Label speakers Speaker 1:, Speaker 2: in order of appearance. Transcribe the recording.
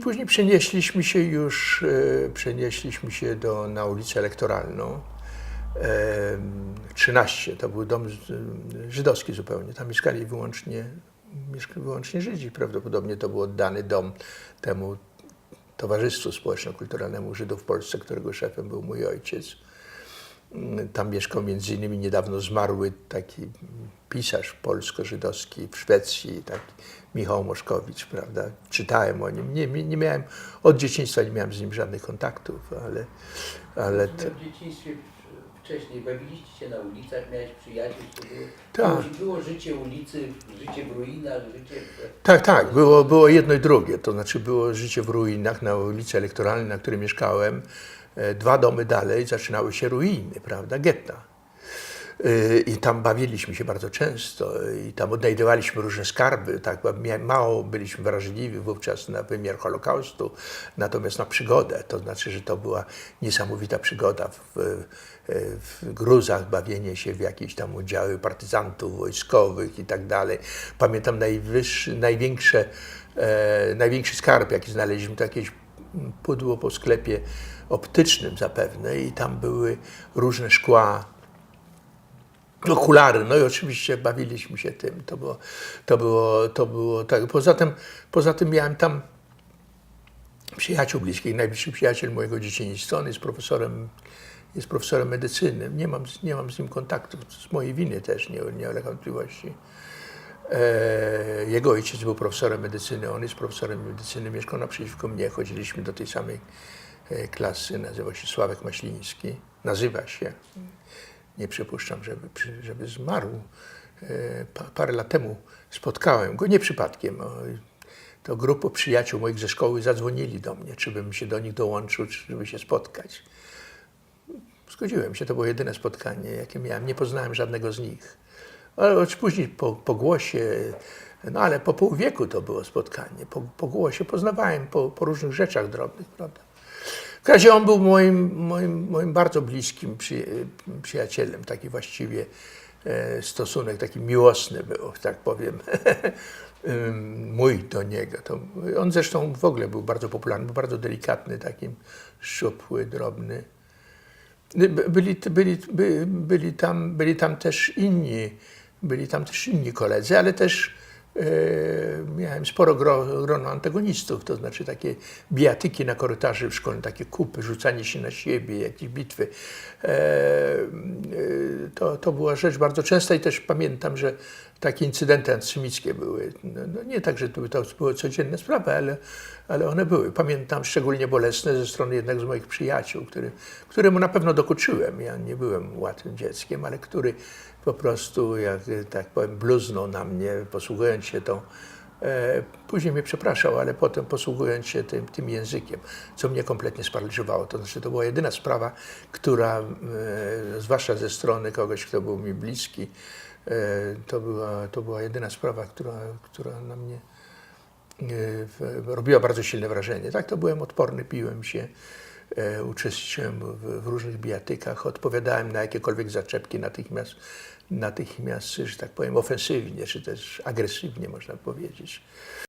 Speaker 1: Później przenieśliśmy się na ulicę Elektoralną. 13, to był dom żydowski zupełnie. Tam mieszkali wyłącznie Żydzi. Prawdopodobnie to był oddany dom temu Towarzystwu Społeczno-Kulturalnemu Żydów w Polsce, którego szefem był mój ojciec. Tam mieszkał między innymi niedawno zmarły taki pisarz polsko-żydowski w Szwecji, taki Michał Moszkowicz, prawda? Czytałem o nim. Nie miałem, od dzieciństwa nie miałem z nim żadnych kontaktów, ale
Speaker 2: w dzieciństwie wcześniej bawiliście się na ulicach, miałeś przyjaciół, było życie ulicy, życie w ruinach, życie...
Speaker 1: Tak, było jedno i drugie. To znaczy było życie w ruinach na ulicy Elektoralnej, na której mieszkałem. 2 domy dalej zaczynały się ruiny, prawda, getta. I tam bawiliśmy się bardzo często i tam odnajdywaliśmy różne skarby. Tak, mało byliśmy wrażliwi wówczas na wymiar Holokaustu, natomiast na przygodę. To znaczy, że to była niesamowita przygoda w gruzach, bawienie się w jakieś tam udziały partyzantów wojskowych i tak dalej. Pamiętam największy skarb, jaki znaleźliśmy, to jakieś pudło po sklepie optycznym zapewne i tam były różne szkła, okulary, no i oczywiście bawiliśmy się tym. To było tak. Poza tym miałem tam przyjaciół bliskich, najbliższy przyjaciel mojego dzieciństwa, on jest profesorem medycyny. Nie mam z nim kontaktu, z mojej winy też, nie ulega wątpliwości. Jego ojciec był profesorem medycyny, on jest profesorem medycyny, mieszkał naprzeciwko mnie, chodziliśmy do tej samej klasy, nazywał się Sławek Maśliński, nazywa się. Nie przypuszczam, żeby zmarł. Parę lat temu spotkałem go, nie przypadkiem. To grupa przyjaciół moich ze szkoły zadzwonili do mnie, czy bym się do nich dołączył, czy żeby się spotkać. Zgodziłem się, to było jedyne spotkanie, jakie miałem. Nie poznałem żadnego z nich. Ale później po głosie, no ale po pół wieku to było spotkanie. Po głosie poznawałem, po różnych rzeczach drobnych, prawda. W każdym razie on był moim bardzo bliskim przyjacielem, taki właściwie stosunek taki miłosny był, tak powiem, mój do niego. On zresztą w ogóle był bardzo popularny, był bardzo delikatny, taki szczupły, drobny. Byli tam też inni koledzy, ale też miałem sporo grono antagonistów, to znaczy takie bijatyki na korytarzu w szkole, takie kupy, rzucanie się na siebie, jakieś bitwy. To była rzecz bardzo częsta i też pamiętam, że takie incydenty antysemickie były. No nie tak, że to były codzienne sprawy, ale one były. Pamiętam szczególnie bolesne ze strony jednego z moich przyjaciół, któremu na pewno dokuczyłem. Ja nie byłem łatwym dzieckiem, ale który po prostu, jak tak powiem, bluznął na mnie, posługując się tą. Później mnie przepraszał, ale potem posługując się tym językiem, co mnie kompletnie sparaliżowało. To znaczy, to była jedyna sprawa, która, zwłaszcza ze strony kogoś, kto był mi bliski, to była jedyna sprawa, która na mnie robiła bardzo silne wrażenie. Tak, to byłem odporny, piłem się, uczestniczyłem w różnych bijatykach, odpowiadałem na jakiekolwiek zaczepki natychmiast, że tak powiem, ofensywnie, czy też agresywnie, można powiedzieć.